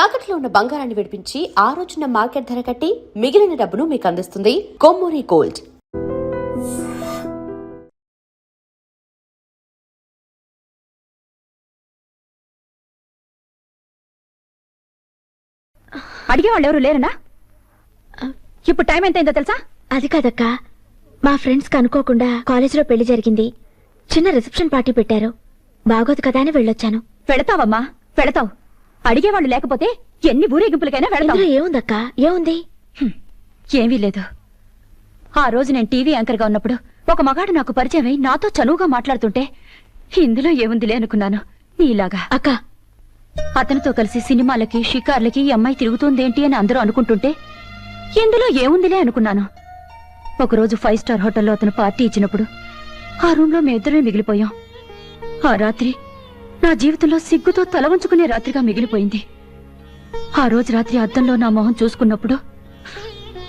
తాకట్లో ఉన్న బంగారాన్ని విడిపించి ఆ రోజున మార్కెట్ ధర కట్టి మిగిలిన డబ్బును మీకు అందిస్తుంది కొమ్మూరి గోల్డ్. అడిగేవాళ్ళు ఎవరు లేరనా? ఇప్పుడు టైం ఎంతైందో తెలుసా? అది కాదక్క, మా ఫ్రెండ్స్ కి అనుకోకుండా కాలేజీలో పెళ్లి జరిగింది. చిన్న రిసెప్షన్ పార్టీ పెట్టారు. బాగోదు కదా అని వెళ్ళొచ్చాను. వెళతావమ్మా, వెళతావు. అడిగేవాళ్ళు లేకపోతే ఎన్ని ఊరేగింపులకైనా వెళతావు. ఏముందక్క, ఏముంది? ఏమీ లేదు. ఆ రోజు నేను టీవీ యాంకర్ గా ఉన్నప్పుడు ఒక మగాడు నాకు పరిచయం అయి నాతో చనువుగా మాట్లాడుతుంటే ఇందులో ఏముందిలే అనుకున్నాను. నీలాగా అక్క, అతనితో కలిసి సినిమాలకి షికార్లకి ఈ అమ్మాయి తిరుగుతుందేంటి అని అందరూ అనుకుంటుంటే ఇందులో ఏముందిలే అనుకున్నాను. ఒకరోజు 5 స్టార్ హోటల్లో అతను పార్టీ ఇచ్చినప్పుడు ఆ రూమ్ లో మేమిద్దరమే మిగిలిపోయాం. ఆ రాత్రి నా జీవితంలో సిగ్గుతో తల వంచుకునే రాత్రిగా మిగిలిపోయింది. ఆ రోజు రాత్రి అద్దంలో నా మొహం చూసుకున్నప్పుడు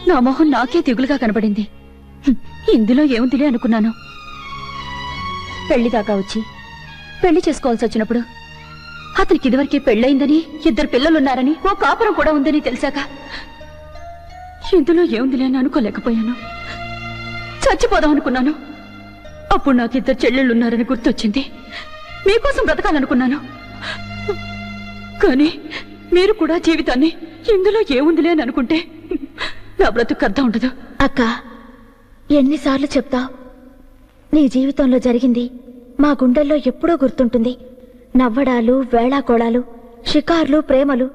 నా మొహం నాకే దిగులుగా కనబడింది. ఇందులో ఏముందిలే అనుకున్నాను. పెళ్లి దాకా వచ్చి పెళ్లి చేసుకోవాల్సి వచ్చినప్పుడు అతనికి ఇదివరకే పెళ్ళయిందని, 2 పిల్లలున్నారని, ఓ కాపురం కూడా ఉందని తెలిసాక ఇందులో ఏముందిలే అని అనుకోలేకపోయాను. చచ్చిపోదాం అనుకున్నాను. అప్పుడు నాకు 2 చెల్లెళ్ళున్నారని గుర్తొచ్చింది. మీకోసం బ్రతకాలనుకున్నాను. కానీ మీరు కూడా జీవితాన్ని ఇందులో ఏముందిలే అని అనుకుంటే నా బ్రతుకు అర్థం ఉండదు. అక్క, ఎన్నిసార్లు చెప్తావు? నీ జీవితంలో జరిగింది మా గుండెల్లో ఎప్పుడూ గుర్తుంటుంది. నవ్వడాలు, వేళాకోళాలు, షికార్లు, ప్రేమలు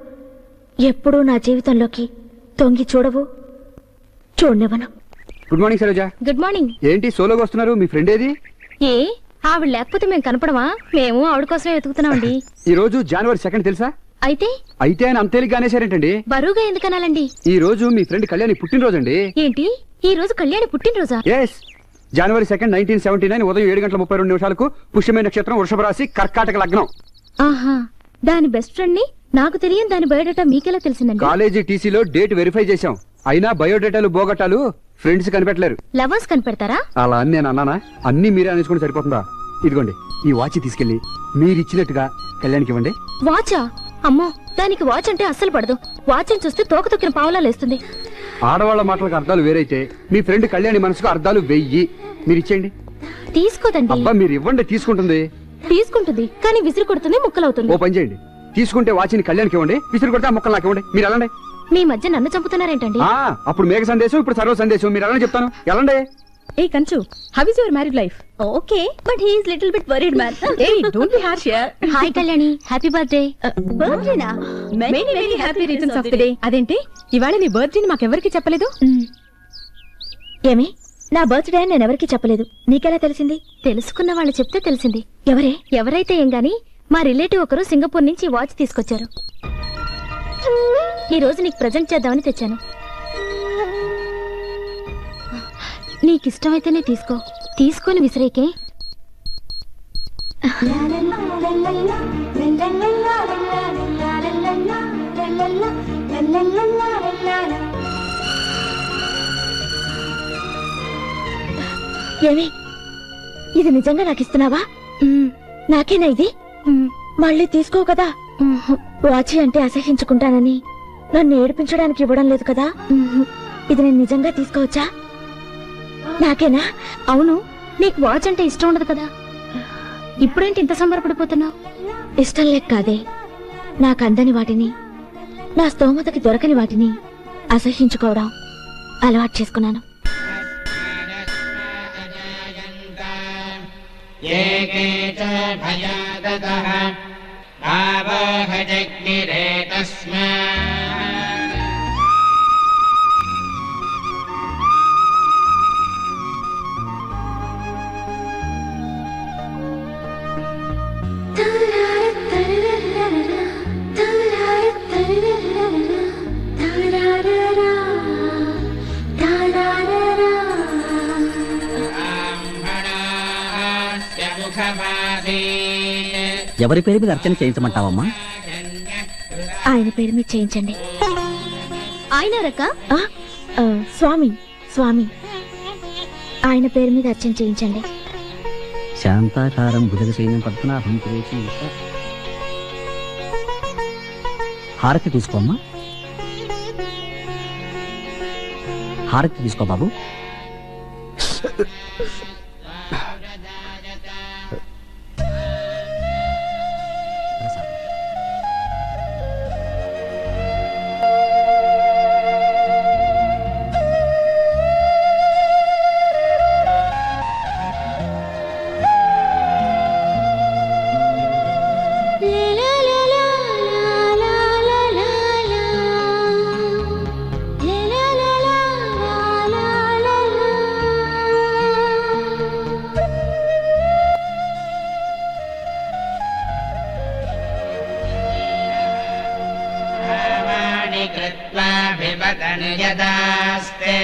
ఎప్పుడూ నా జీవితంలోకి తొంగి చూడవు, చూడనివ్వను. Good morning Saroja. Good morning. ఏంటి సోలోగా వస్తున్నారు? మీ ఫ్రెండ్ ఏది? ఏ ఆవిడ లేకపోతే మేము కనపడమా? మేము ఆవిడ కోసమే వెతుకుతున్నామండి. ఈ రోజు జనవరి 2 తెలుసా? అయితే ఆయన అంత తేలిగ్గా అనేసారేంటండి? బరువుగా ఎందుకనాలండి? ఈ రోజు మీ ఫ్రెండ్ కళ్యాణి పుట్టినరోజు అండి. ఏంటి, ఈ రోజు కళ్యాణి పుట్టినరోజా? ఎస్, జనవరి 2, 1979 ఉదయం 7:32 పుష్యమే నక్షత్రం, వృషభ రాశి, కర్కాటక లగ్నం. ఆహా, దాని బెస్ట్ ఫ్రెండ్ ని నాకు తెలియని దాని బయోడేటా మీకెలా తెలిసిందండి? కాలేజీ టీసీలో డేట్ వెరిఫై చేశాం. అయినా బయోడేటాలు బోగట్టాలు ఫ్రెండ్స్ కనిపెట్టలేరు. లవర్స్ కనిపెడతారా? అలా అని నేను అన్నానా? అన్ని మీరే అనేసుకుని సరిపోతుందా? ఇదిగోండి, ఈ వాచ్ తీసుకెళ్లి మీరిచ్చినట్టుగా కళ్యాణ్కి ఇవ్వండి. వాచా? అమ్మో, దానికి వాచ్ అంటే అస్సలు పడదు. వాచ్ అని చూస్తే తోక తొక్కిన పావులా లేస్తుంది. ఆడవాళ్ల మాటలకు అర్థాలు వేరైతే మీ ఫ్రెండ్ కళ్యాణి మనసుకు అర్థాలు 1000. మీరు ఇచ్చేయండి. తీసుకోదండి. అబ్బా, మీరు ఇవ్వండి. తీసుకుంటుంది. తీసుకుంటుంది కానీ విసిరి కొడుతుంది, ముక్కలవుతుంది. ఓ పని చేయండి, తీసుకుంటే వాచిని కళ్యాణ్కి ఇవ్వండి, విసిరి కొడితే ఆ ముక్కలు నాకు ఇవ్వండి. మీరు వెళ్ళండి. మీ మధ్య నన్ను చంపుతున్నారేంటండి? అప్పుడు మేఘ సందేశం, ఇప్పుడు సర్వ సందేశం. మీరు వెళ్ళని చెప్తాను. వెళ్ళండి. Hey Kanchu, how is your married life? Okay, but he is little bit worried man. Hey, don't be harsh here. Hi Kalyani, happy birthday. Birthday na? Many happy returns of the day. అదేంటి ఇవాళ నీ birthday ని మాకెవరికి చెప్పలేదు? ఏమి, నా birthday నేను ఎవరికి చెప్పలేదు. నీకెలా తెలిసింది? తెలుసుకున్న వాళ్ళు చెప్తే తెలిసింది. ఎవరైతే ఏం గాని మా రిలేటివ్ ఒకరు సింగపూర్ నుంచి వాచ్ తీసుకొచ్చారు. ఈ రోజు నీకు ప్రెజెంట్ చేద్దామని తెచ్చాను. నీకిష్టమైతేనే తీసుకో, తీసుకొని విసిరేకే. ఏమి, ఇది నిజంగా నాకు ఇస్తున్నావా? నాకేనా ఇది? మళ్ళీ తీసుకో కదా. వాచి అంటే అసహించుకుంటానని నన్ను ఏడిపించడానికి ఇవ్వడం లేదు కదా. ఇది నేను నిజంగా తీసుకోవచ్చా? నాకేనా? అవును, నీకు వాచ్ అంటే ఇష్టం ఉండదు కదా. ఇప్పుడేంటి ఇంత సంబరపడిపోతున్నావు? ఇష్టం లేక కాదే, నాకు అందని వాటిని, నా స్తోమతకి దొరకని వాటిని అసహించుకోవడం అలవాటు చేసుకున్నాను. ఎవరి పేరు మీద అర్చన చేయించమంటావమ్మా? ఆయన పేరు మీద చేయించండి. ఆయన రక్క స్వామి, ఆయన పేరు మీద అర్చన చేయించండి. శాంతాకారం భుజగశయనం పద్మనాభం హారతి తీసుకోమ్మా. హారతి తీసుకో బాబు. యదాస్తే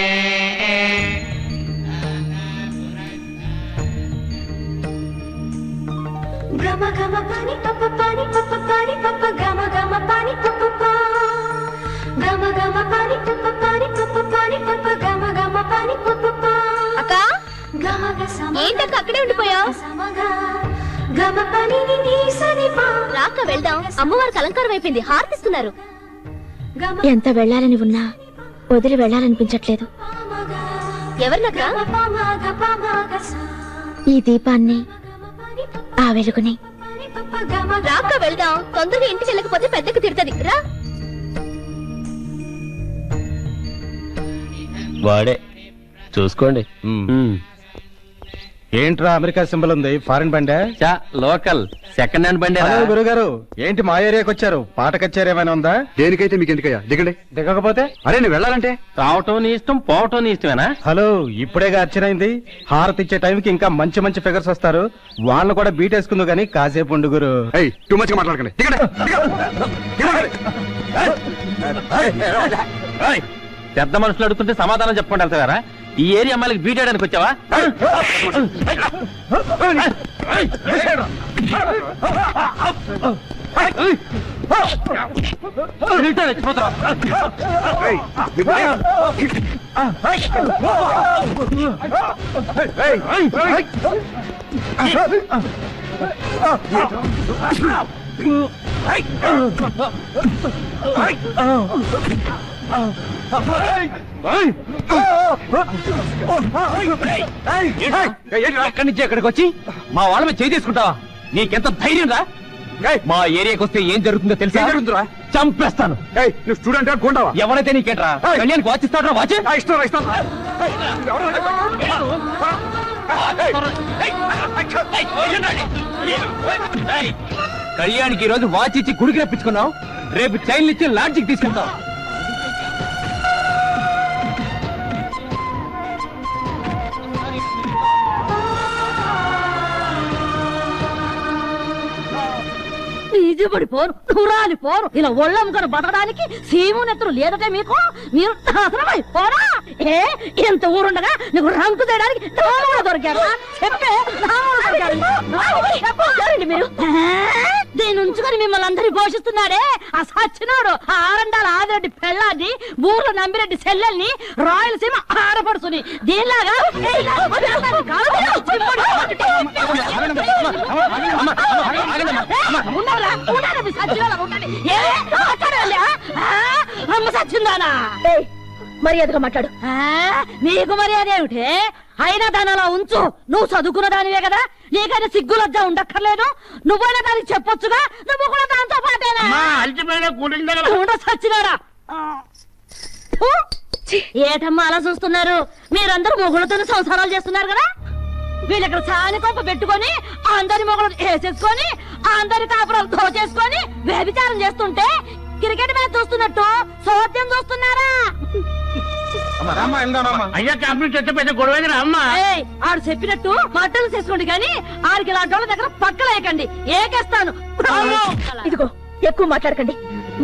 గమ గమ పాని పప్ప పాని పప్ప పాని పప్ప గమ గమ పాని పప్ప పా గమ గమ పాని పప్ప పాని పప్ప పాని పప్ప గమ గమ పాని పప్ప పా అక్క గమ గ సమ ఏంటక్క అక్కడే ఉండిపోయావు? సమగ గమ పని ని సని పా రాక వెళ్దాం. అమ్మవారికి అలంకారం అయిపోయింది, హారతిస్తున్నారు. ఎంత వెళ్ళాలని ఉన్నా వదిలి వెళ్ళాలనిపించట్లేదు. ఎవరినక్క? ఈ దీపాన్ని, ఆ వెలుగుని. రాక వెళ్దాం. తొందరగా ఇంటికి వెళ్ళకపోతే పెద్దకి తిడుతుంది. రా. వాడే చూసుకోండి. ఏంట్రా అమెరికా సింబల్ ఉంది? ఫారిన్ బండే? లోకల్ సెకండ్ హ్యాండ్ బండి. హలో గురుగారు, ఏంటి మా ఏరియాకి వచ్చారు? పాట కచ్చారు ఏమైనా ఉందా? దేనికైతే మీకు ఎందుకయ్యా, దిగండి. దిగకపోతే అరే నేను వెళ్ళాలంటే రావటం నీ ఇష్టం, పోవటం నీ ఇష్టమేనా? హలో, ఇప్పుడేగా అర్చనైంది. హారతి ఇచ్చే టైంకి ఇంకా మంచి మంచి ఫిగర్స్ వస్తారు. వాళ్ళని కూడా బీటేసుకుందు గానీ కాసేపు ఉండు గురు. టూ మచ్ గా మాట్లాడకండి. దిగండి. పెద్ద మనుషులు అడుగుతుంటే సమాధానం చెప్పుకుంటూ వెళ్తారా? ఈ ఏరియా అమ్మాయికి బీటేయడానికి వచ్చావా? ఎక్కడి నుంచి ఎక్కడికి వచ్చి మా వాళ్ళ మీద చేయి తీసుకుంటావా? నీకెంత ధైర్యం రా? మా ఏరియాకి వస్తే ఏం జరుగుతుందో తెలుసా? జరుగుతుందా? చంపేస్తాను. నువ్వు స్టూడెంట్ కొంటావా? ఎవరైతే నీకేంట్రా? కళ్యాణ్కి వాచిస్తాడు. వాచే ఇష్టం. కళ్యాణ్కి ఈ రోజు వాచ్ ఇచ్చి గుడికి రప్పించుకున్నావు, రేపు చైన్లు ఇచ్చి లాడ్జికి తీసుకెళ్తావు. పడిపోను, పోరు. ఇలా ఒళ్ళమ్ముకొని బతకడానికి సీమునెత్తులు లేదటే మీకు? మీరు నాశనమైపోరా? ఎంత ఊరుండగా నీకు రంకు తేయడానికి దొరికారా? చెప్పండి మీరు. దీని ఉంచుకొని మిమ్మల్ని అందరినీ పోషిస్తున్నాడే ఆ సచ్చినోడు, ఆ ఆరండాల ఆదిరెడ్డి పెళ్ళాన్ని, ఊర్లో నమ్మిరెడ్డి చెల్లెల్ని, రాయలసీమ ఆడపడుచుని దీనిలాగా మర్యాదగా మాట్లాడు. నీకు మర్యాద ఏమిటే? అయినా దాని అలా ఉంచు. నువ్వు చదువుకున్న దానివే కదా, నీకైనా సిగ్గు లజ్జ ఉండక్కర్లేదు. నువ్వైనా దానికి చెప్పొచ్చుగా, నువ్వు కూడా దాంతో పాటేనా? సచ్చినారా? ఏటమ్మా అలా చూస్తున్నారు? మీరందరూ మొగులతోనే సంసారాలు చేస్తున్నారు కదా. వీళ్ళక్కడ సాని కొంప పెట్టుకొని అందరి మొగులు వేసేసుకొని అందరి కాపురాలు దోచేసుకొని వ్యభిచారం చేస్తుంటే క్రికెట్ మ్యాచ్ చూస్తున్నట్టు సోద్యం చూస్తున్నారా? అయ్యా కంప్లీట్ చెట్టు పెద్ద గొడవ అమ్మా. ఆడు చెప్పినట్టు బట్టలు చేసుకోండి కానీ ఆడికి ఇలాంటి వాళ్ళ దగ్గర పక్కలేయకండి, ఏకేస్తాను. ఇదిగో, ఎక్కువ మాట్లాడకండి.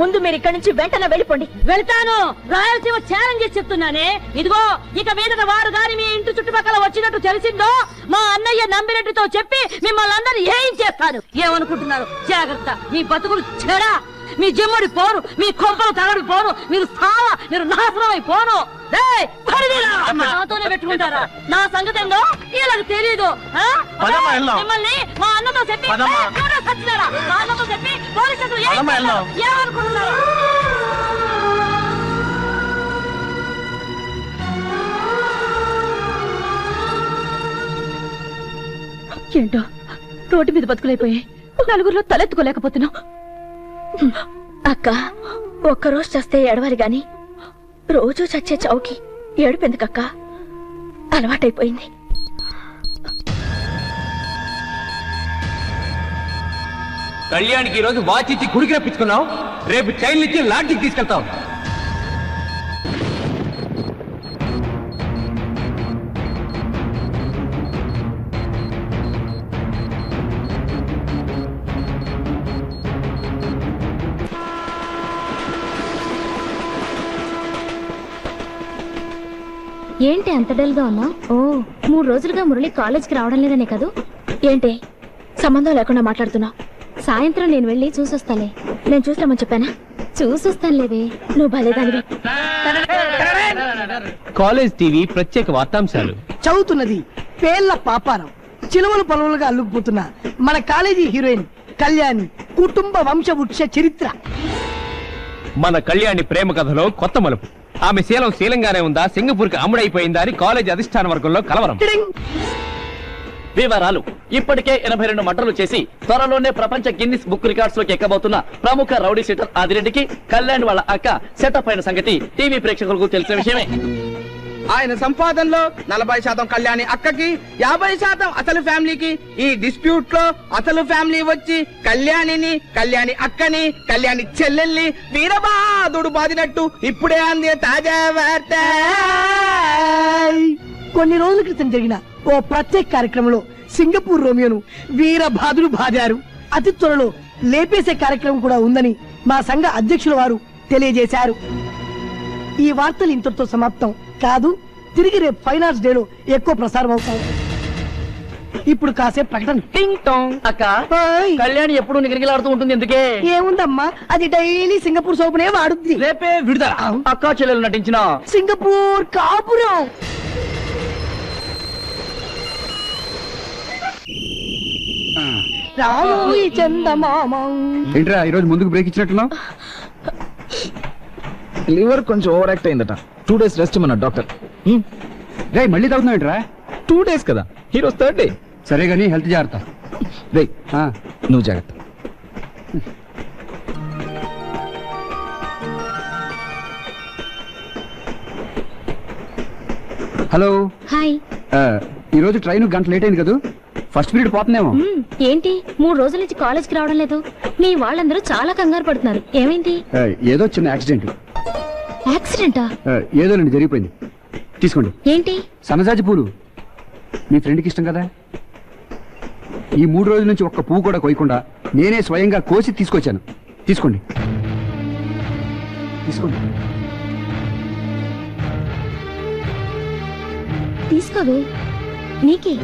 ముందు మీరు ఇక్కడి నుంచి వెంటనే వెళ్ళిపోండి. వెళ్తాను. రాయలసీమ ఛాలెంజ్ చేసి చెప్తున్నానే. ఇదిగో, ఇక మీదట వారు గాని మీ ఇంటి చుట్టుపక్కల వచ్చినట్టు తెలిసిందో మా అన్నయ్య నమ్మిరెడ్డితో చెప్పి మిమ్మల్ని అందరూ ఏం చేస్తాను. ఏమనుకుంటున్నారు? జాగ్రత్త, మీ బతుకులు చెడా. మీ జిమ్మడి పోరు, మీ కొంపలు తగడి పోరు, మీరు నాశనం అయిపోను. నాతోనే పెట్టుకుంటారా? నా సంగతి ఏందో వీళ్ళకి తెలీదు. మిమ్మల్ని మా అన్నతో చెప్పి చచ్చినారా? మా అన్నతో చెప్పి పోలీస్ స్టేషన్ ఏమనుకుంటున్నారు? ఏంటో రోడ్డు మీద బతుకులైపోయాయి. నలుగురిలో తలెత్తుకోలేకపోతున్నాం. అక్క, ఒక్కరోజు చస్తే ఏడవాలి గాని రోజు చచ్చే చౌకి ఏడుపెందుకక్క? అలవాటైపోయింది. కళ్యాణ్కి ఈ రోజు వాచ్ ఇచ్చి గుడికి రప్పించుకున్నావు, రేపు చైన్లు ఇచ్చి లాడ్జికి తీసుకెళ్తావు. ఏంటి అంత డల్గా ఉన్నా? ఓ 3 రోజులుగా మురళి కాలేజ్కి రావడం లేదనే కదూ? ఏంటి సంబంధం లేకుండా మాట్లాడుతున్నావు? సాయంత్రం నేను వెళ్ళి చూసొస్తాలే. నేను చూసినామని చెప్పానా? చూసొస్తానులేవే. నువ్వు భలేదానివే. కాలేజ్ టీవీ ప్రత్యేక వార్తాంశాలు చదువుతున్నది పేర్ల పాపారం. చిలువలు పొలవులుగా అల్లుకుపోతున్న మన కాలేజీ హీరోయిన్ కళ్యాణి కుటుంబ వంశవృక్ష చరిత్ర. మన కళ్యాణి ప్రేమ కథలో కొత్త మలుపు. ఆమె శీలం శీలంగానే ఉందా, సింగపూర్ కి అమ్ముడైపోయిందా అని కాలేజ్ అధిష్టాన వర్గంలో కలవరం. వివరాలు: ఇప్పటికే 82 మర్డర్లు చేసి త్వరలోనే ప్రపంచ గిన్నిస్ బుక్ రికార్డ్స్ లోకి ఎక్కబోతున్న ప్రముఖ రౌడీ షీటర్ ఆదిరెడ్డికి కళ్యాణ్ వాళ్ళ అక్క సెటప్ అయిన సంగతి టీవీ ప్రేక్షకులకు తెలిసిన విషయమే. ఆయన సంపాదనలో 40% కళ్యాణి అక్కకి, 50% అసలు ఫ్యామిలీకి. ఈ డిస్ప్యూట్ లో అసలు ఫ్యామిలీ వచ్చి కళ్యాణి అక్కని, కళ్యాణి చెల్లెల్ని వీరబాదుడు బాదినట్టు ఇప్పుడే అందే తాజా వార్త. కొన్ని రోజుల క్రితం జరిగిన ఓ ప్రత్యేక కార్యక్రమంలో సింగపూర్ రోమియోను వీరబాదులు బాదారు. అతి త్వరలో లేపేసే కార్యక్రమం కూడా ఉందని మా సంఘ అధ్యక్షుల వారు తెలియజేశారు. ఈ వార్తలు ఇంతటితో సమాప్తం కాదు. తిరిగి రేపు ఫైనాన్స్ డేలో ఎక్కువ ప్రసారం అవుతాయి. ఇప్పుడు కాసేపు ప్రకటన. టింగ్ టాంగ్. అక్క, కళ్యాణి ఎప్పుడు నిగనిగలాడుతూ ఉంటుంది ఎందుకే? ఏముందమ్మా, అది డైలీ సింగపూర్ సోపునే వాడుద్ది. రేపే విడుదల. అక్క చెల్లెలు నటించిన సింగపూర్ కాపురం. రామోయి చందమామ. ఏంట్రా ఈరోజు ముందుకు బ్రేక్ ఇచ్చినట్టున్నావు? లివర్ కొంచెం ఓవర్ యాక్ట్ అయిందట. 2 days రెస్ట్ మన డాక్టర్. రే మళ్ళీ తాగుతున్నావు ఏంట్రా? 2 days కదా, ఈరోజు 3rd day. సరే గానీ హెల్త్ జాగ్రత్త. రే నువ్వు జాగ్రత్త. హలో. హాయ్. ఈ రోజు ట్రైన్ గంట లేట్ అయింది కదా, ఫస్ట్ పీరియడ్ పోతుందేమో. ఏంటి 3 రోజుల నుంచి కాలేజ్కి రావడం లేదు? మీ వాళ్ళందరూ చాలా కంగారు పడుతున్నారు. ఏమైంది? ఏదో చిన్న యాక్సిడెంట్. యాక్సిడెంటా? ఏదోనండి జరిగిపోయింది. తీసుకోండి. ఏంటి? సన్నజాజి పూలు మీ ఫ్రెండ్కి ఇష్టం కదా. ఈ 3 రోజుల నుంచి ఒక్క పువ్వు కూడా కొయ్యకుండా నేనే స్వయంగా కోసి తీసుకొచ్చాను. తీసుకోండి తీసుకోండి. తీసుకోవే, నీకే.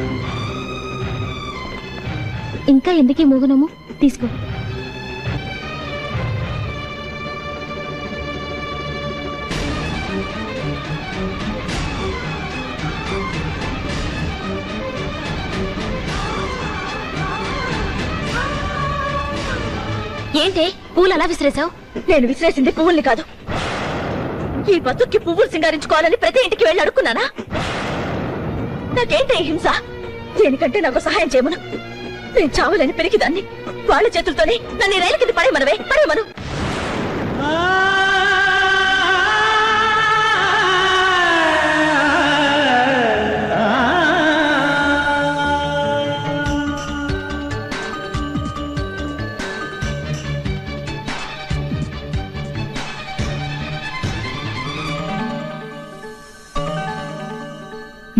ఇంకా ఎందుకీ మూగనము? తీసుకో. ఏంటే పూలు అలా విసిరేసావు? నేను విసిరేసింది పువ్వుల్ని కాదు. ఈ బతుక్కి పువ్వులు సింగారించుకోవాలని ప్రతి ఇంటికి వెళ్ళి అడుక్కున్నానా? నాకేంటే హింస? దేనికంటే నాకు సహాయం చేయమను. నేను చావాలని పెరిగిదాన్ని. వాళ్ళ చేతులతోనే నన్ను రైలు కింద పడేమనవే, పడేమను.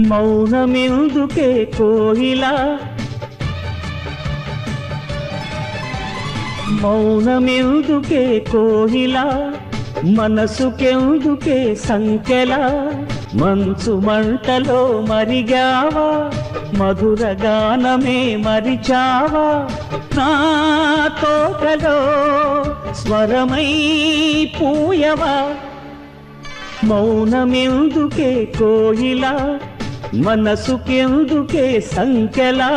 మౌనమెందుకే కోయిలా, మౌనమెందుకే కోయిలా, మనసుకెందుకే సంకెలా, మంచు మంటలో మరిగావా మధుర గానమే మరిచావా నా తోటలో స్వరమై పూయవా మౌనమెందుకే కోయిలా మనసుకెందుకే సంకెలా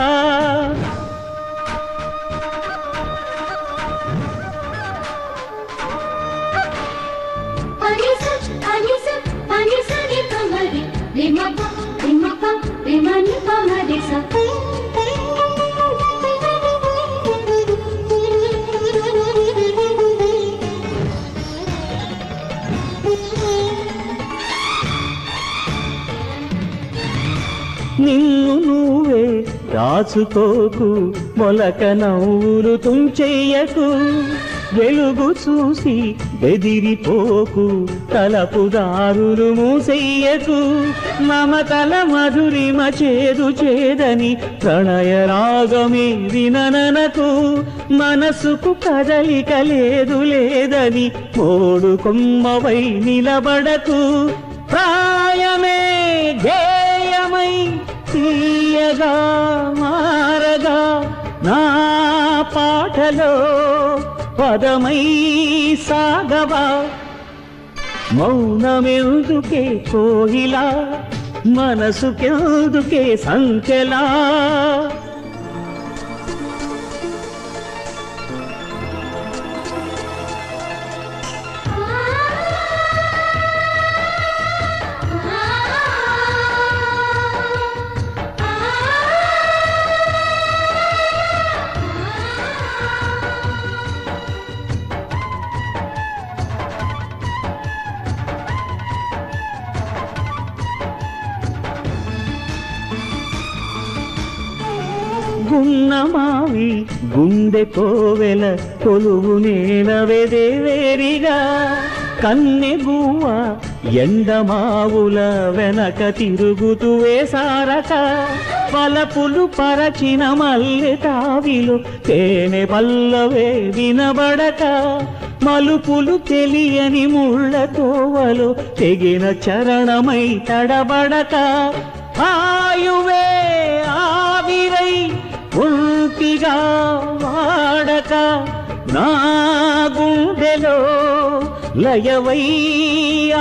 నిన్ను నువ్వే దాచుకోకు మొలక నవ్వులు తుంచెయ్యకు వెలుగు చూసి బెదిరిపోకు తలపుదారులు మూసెయ్యకు మమతల మధురిమ చేదు చేదని ప్రణయ రాగమే వినననకు మనసుకు కదలిక లేదు లేదని మోడు కొమ్మవై నిలబడకు ప్రాయమే గేయమై తీయగా మారగా నా పాటలో పదమై సాగవా మౌనమెందుకే కోయిలా మనసుకెందుకే సంకెలా గున్నమావి గుండె కోవెల కొలువు నేనవెదేవేరిగా కన్నె గువ్వ ఎండమావుల వెనక తిరుగుతూ వేసారక పలపులు పరచిన మల్లె తావిలు తేనె పల్లవే వినబడక మలుపులు తెలియని ముళ్ళ తోవలు తెగిన చరణమై తడబడక ఆయువే ఆవిరై ఉల్పిగా వాడక నా గుండెలో లయవై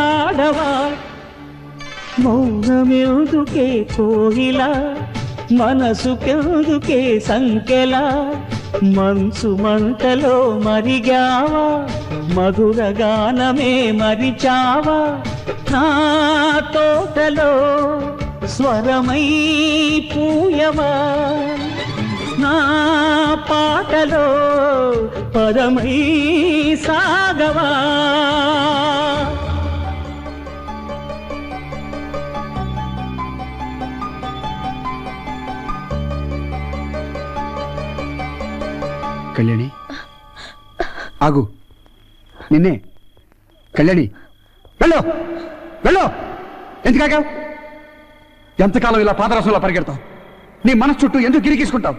ఆడవా మౌనమెందుకే కోయిలా మనసుకెందుకే సంకెలా మంచు మంటలో మరిగావా మధుర గానమే మరిచావా నా తోటలో స్వరమై పూయవా నా పాటలో పదమై సాగవా కళ్యాణి ఆగు నిన్నే కళ్యాణి వెళ్ళు వెళ్ళు ఎందుకాగావు ఎంతకాలం ఇలా పాదరసంలో పరిగెడతావు నీ మనసు చుట్టూ ఎందుకు గిరిగీసుకుంటావు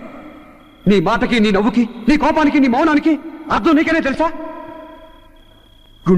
నీ మాటకి నీ నవ్వుకి నీ కోపానికి నీ మౌనానికి అర్థం నీకనే తెలుసా